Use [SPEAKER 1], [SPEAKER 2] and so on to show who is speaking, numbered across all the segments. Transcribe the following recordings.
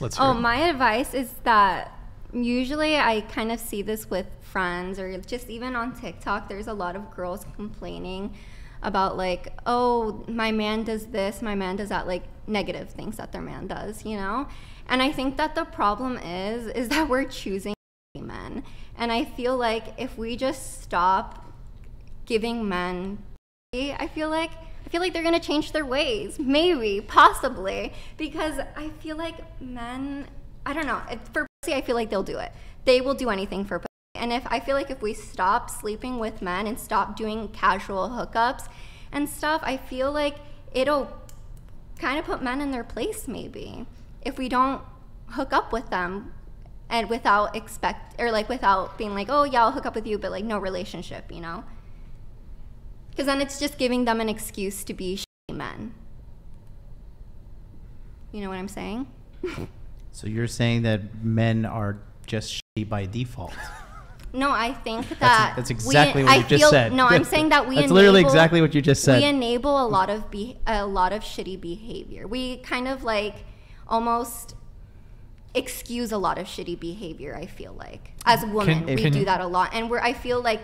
[SPEAKER 1] Let's hear it.
[SPEAKER 2] My advice is that usually I kind of see this with friends or just even on TikTok. There's a lot of girls complaining about like, oh, my man does this, my man does that, like negative things that their man does, you know? And I think that the problem is that we're choosing men. And I feel like if we just stop giving men, I feel like they're gonna change their ways, maybe, possibly, because I feel like men, I don't know, for pussy, I feel like they'll do it. They will do anything for pussy. And I feel like if we stop sleeping with men and stop doing casual hookups and stuff, I feel like it'll kind of put men in their place, maybe, if we don't hook up with them and without without being like, oh yeah, I'll hook up with you, but like no relationship, you know? Because then it's just giving them an excuse to be shitty men. You know what I'm saying?
[SPEAKER 3] So you're saying that men are just shitty by default?
[SPEAKER 2] No, I think that
[SPEAKER 3] that's exactly what you just said.
[SPEAKER 2] No, I'm saying that
[SPEAKER 3] that's literally exactly what you just said.
[SPEAKER 2] We enable a lot of shitty behavior. We kind of like almost excuse a lot of shitty behavior. I feel like as women we do that a lot, and I feel like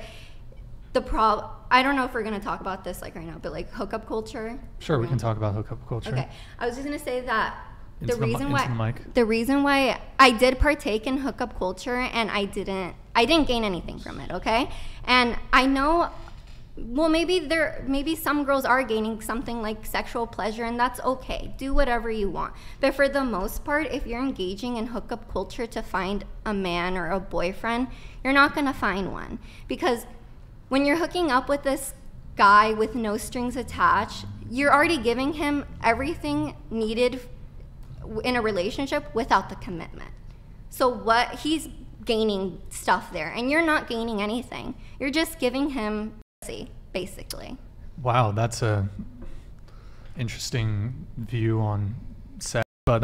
[SPEAKER 2] I don't know if we're gonna talk about this like right now, but like hookup culture.
[SPEAKER 1] Sure, we can talk about hookup culture.
[SPEAKER 2] Okay, I was just gonna say that. The
[SPEAKER 1] The
[SPEAKER 2] reason why I did partake in hookup culture and I didn't gain anything from it, okay? And I know, well, maybe some girls are gaining something like sexual pleasure, and that's okay. Do whatever you want. But for the most part, if you're engaging in hookup culture to find a man or a boyfriend, you're not gonna find one. Because when you're hooking up with this guy with no strings attached, you're already giving him everything needed in a relationship without the commitment. So he's gaining stuff there, and you're not gaining anything. You're just giving him pussy, basically.
[SPEAKER 1] Wow, that's a interesting view on sex. But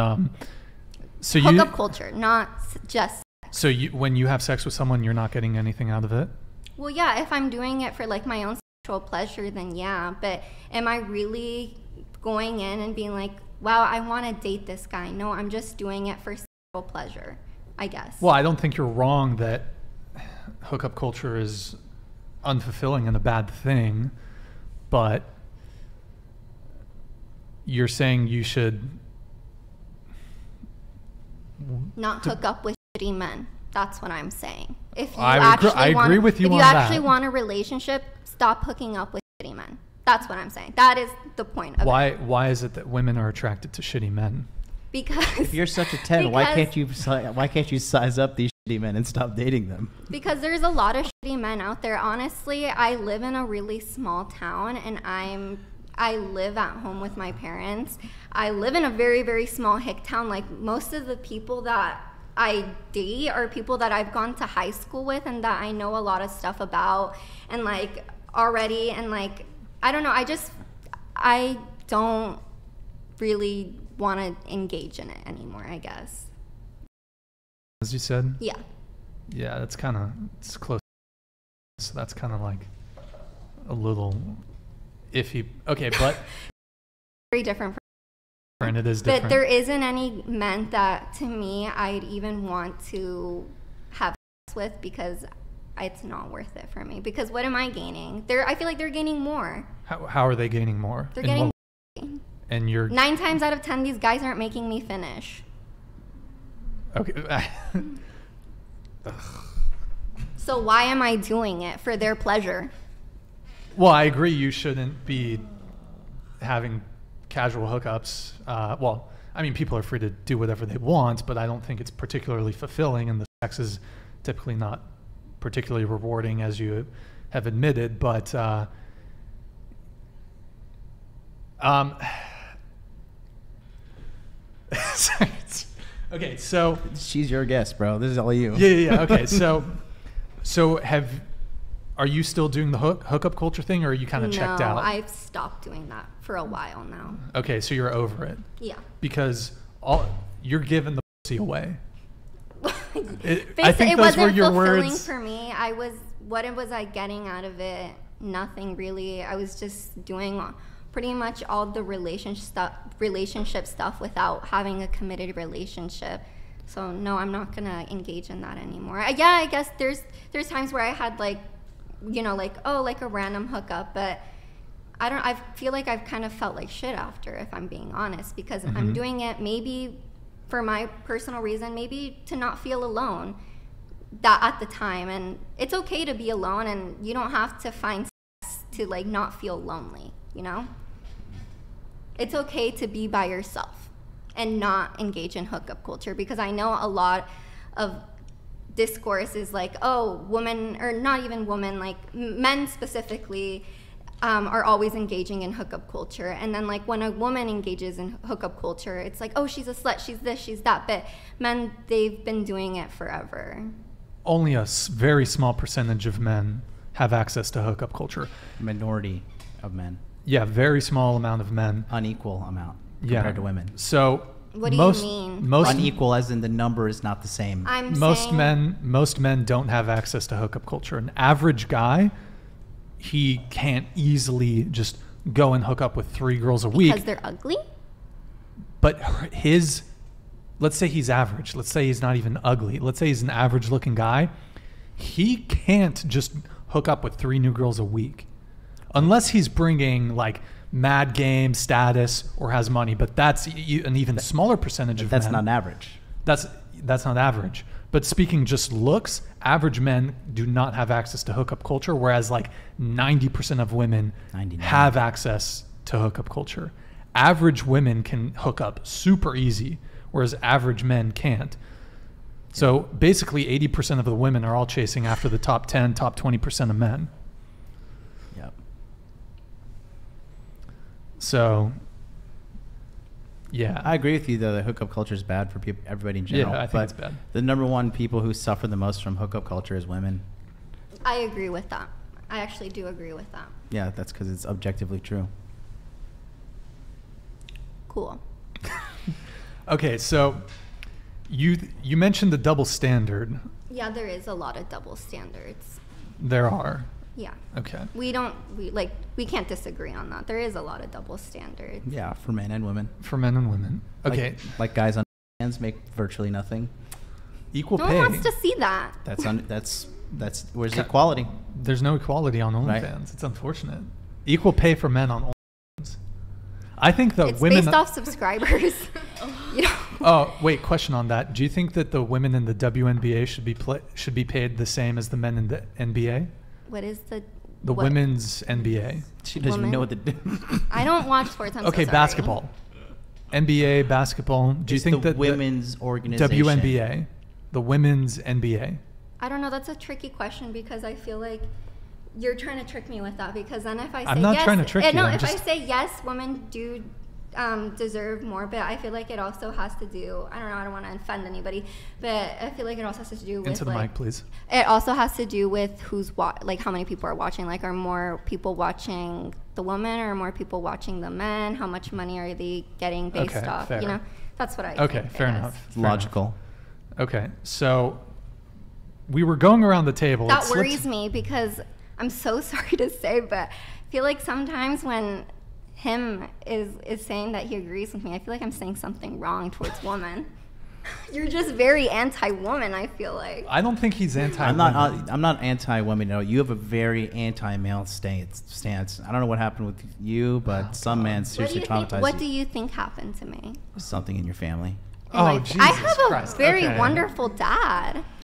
[SPEAKER 1] so
[SPEAKER 2] hookup culture, not just sex.
[SPEAKER 1] So when you have sex with someone, you're not getting anything out of it?
[SPEAKER 2] Well, yeah, if I'm doing it for like my own sexual pleasure, then yeah. But am I really going in and being like, wow, I want to date this guy? No, I'm just doing it for sexual pleasure, I guess.
[SPEAKER 1] Well, I don't think you're wrong that hookup culture is unfulfilling and a bad thing, but you're saying you should
[SPEAKER 2] not hook up with shitty men. That's what I'm saying. If you
[SPEAKER 1] I agree with you on that.
[SPEAKER 2] If you actually want a relationship, stop hooking up with shitty men. That's what I'm saying. That is the point of it.
[SPEAKER 1] Why is it that women are attracted to shitty men?
[SPEAKER 2] Because
[SPEAKER 3] if you're such a 10, why can't you size up these shitty men and stop dating them?
[SPEAKER 2] Because there's a lot of shitty men out there. Honestly, I live in a really small town, and I live at home with my parents. I live in a very, very small hick town. Like, most of the people that I date are people that I've gone to high school with and that I know a lot of stuff about, and like already, and like, I don't know, I don't really want to engage in it anymore, I guess.
[SPEAKER 1] As you said?
[SPEAKER 2] Yeah.
[SPEAKER 1] Yeah, it's close. So that's kind of like a little iffy. Okay, but
[SPEAKER 2] very different.
[SPEAKER 1] And it is different.
[SPEAKER 2] But there isn't any men that, to me, I'd even want to have sex with, because it's not worth it for me. Because what am I gaining? I feel like they're gaining more.
[SPEAKER 1] How are they gaining more?
[SPEAKER 2] They're getting.
[SPEAKER 1] And you're
[SPEAKER 2] 9 times out of 10, these guys aren't making me finish.
[SPEAKER 1] Okay.
[SPEAKER 2] So why am I doing it? For their pleasure?
[SPEAKER 1] Well, I agree. You shouldn't be having casual hookups. Well, I mean, people are free to do whatever they want, but I don't think it's particularly fulfilling, and the sex is typically not particularly rewarding, as you have admitted. But okay, so
[SPEAKER 3] she's your guest, bro. This is all you.
[SPEAKER 1] Yeah. Okay, so are you still doing the hookup culture thing, or are you kind of checked out?
[SPEAKER 2] No, I've stopped doing that for a while now.
[SPEAKER 1] Okay, so you're over it.
[SPEAKER 2] Yeah.
[SPEAKER 1] Because you're giving the pussy away.
[SPEAKER 2] I think those were your words. For me, what was I getting out of it? Nothing really. I was just doing pretty much all the relationship stuff without having a committed relationship. So no, I'm not gonna engage in that anymore. Yeah, I guess there's times where I had like, you know, like, oh, like a random hookup, but I feel like I've kind of felt like shit after, if I'm being honest, because I'm doing it maybe for my personal reason, maybe to not feel alone that at the time. And it's okay to be alone, and you don't have to find sex to like not feel lonely, you know? It's okay to be by yourself and not engage in hookup culture, because I know a lot of discourse is like, oh, women, or not even women, like men specifically, are always engaging in hookup culture. And then like when a woman engages in hookup culture, it's like, oh, she's a slut, she's this, she's that. But men, they've been doing it forever.
[SPEAKER 1] Only a very small percentage of men have access to hookup culture.
[SPEAKER 3] Minority of men.
[SPEAKER 1] Yeah, very small amount of men.
[SPEAKER 3] Unequal amount compared to women.
[SPEAKER 1] So
[SPEAKER 2] what do you mean?
[SPEAKER 1] Most
[SPEAKER 3] unequal, as in the number is not the same.
[SPEAKER 1] Most men don't have access to hookup culture. An average guy, he can't easily just go and hook up with 3 girls a week.
[SPEAKER 2] Because they're ugly?
[SPEAKER 1] But let's say he's average. Let's say he's not even ugly. Let's say he's an average looking guy. He can't just hook up with 3 new girls a week. Unless he's bringing like mad game status or has money. But that's an even smaller percentage of men.
[SPEAKER 3] That's not average.
[SPEAKER 1] That's not average. But speaking just looks, average men do not have access to hookup culture, whereas like 90% of women
[SPEAKER 3] 99.
[SPEAKER 1] have access to hookup culture. Average women can hook up super easy, whereas average men can't. So basically 80% of the women are all chasing after the top 10, top 20% of men.
[SPEAKER 3] Yep.
[SPEAKER 1] So, yeah.
[SPEAKER 3] I agree with you, though. The hookup culture is bad for everybody in general.
[SPEAKER 1] Yeah, I think it's bad.
[SPEAKER 3] The number one people who suffer the most from hookup culture is women.
[SPEAKER 2] I agree with that. I actually do agree with that.
[SPEAKER 3] Yeah, that's because it's objectively true.
[SPEAKER 2] Cool.
[SPEAKER 1] Okay, so you mentioned the double standard.
[SPEAKER 2] Yeah, there is a lot of double standards.
[SPEAKER 1] There are.
[SPEAKER 2] Yeah.
[SPEAKER 1] Okay.
[SPEAKER 2] We can't disagree on that. There is a lot of double standards.
[SPEAKER 3] Yeah, for men and women.
[SPEAKER 1] For men and women. Okay.
[SPEAKER 3] Like guys on hands make virtually nothing.
[SPEAKER 1] Equal
[SPEAKER 2] no
[SPEAKER 1] pay.
[SPEAKER 2] one wants to see that.
[SPEAKER 3] That's where's the equality?
[SPEAKER 1] There's no equality on OnlyFans.
[SPEAKER 3] Right.
[SPEAKER 1] It's unfortunate. Equal pay for men on OnlyFans. I think the
[SPEAKER 2] it's
[SPEAKER 1] women.
[SPEAKER 2] It's based off subscribers. You know?
[SPEAKER 1] Oh wait, question on that. Do you think that the women in the WNBA should be paid the same as the men in the NBA?
[SPEAKER 2] What is the
[SPEAKER 1] women's NBA?
[SPEAKER 3] She doesn't even know what to do.
[SPEAKER 2] I don't watch sports. I'm
[SPEAKER 1] okay,
[SPEAKER 2] so sorry.
[SPEAKER 1] basketball. NBA basketball. Do you think that
[SPEAKER 3] women's organization
[SPEAKER 1] WNBA, the women's NBA?
[SPEAKER 2] I don't know. That's a tricky question, because I feel like you're trying to trick me with that. Because then if I say
[SPEAKER 1] I'm not
[SPEAKER 2] yes,
[SPEAKER 1] trying to trick you.
[SPEAKER 2] No,
[SPEAKER 1] I
[SPEAKER 2] say yes, women do deserve more, but I feel like it also has to do, I don't know, I don't want to offend anybody, but I feel like it also has to do with
[SPEAKER 1] into the mic, please.
[SPEAKER 2] It also has to do with like how many people are watching. Like, are more people watching the woman, or more people watching the men? How much money are they getting based off?
[SPEAKER 1] Fair.
[SPEAKER 2] You know, that's what I
[SPEAKER 1] okay,
[SPEAKER 2] think,
[SPEAKER 1] fair enough.
[SPEAKER 3] Logical.
[SPEAKER 1] Okay, so we were going around the table.
[SPEAKER 2] That worries me, because I'm so sorry to say, but I feel like sometimes when him is saying that he agrees with me, I feel like I'm saying something wrong towards women. You're just very anti-woman, I feel like.
[SPEAKER 1] I don't think he's anti.
[SPEAKER 3] I'm not anti-women. No, you have a very anti-male stance. I don't know what happened with you, but some man seriously traumatized you.
[SPEAKER 2] What do you think happened to me?
[SPEAKER 3] Something in your family.
[SPEAKER 1] Oh, Jesus
[SPEAKER 2] I have
[SPEAKER 1] Christ.
[SPEAKER 2] a very wonderful dad.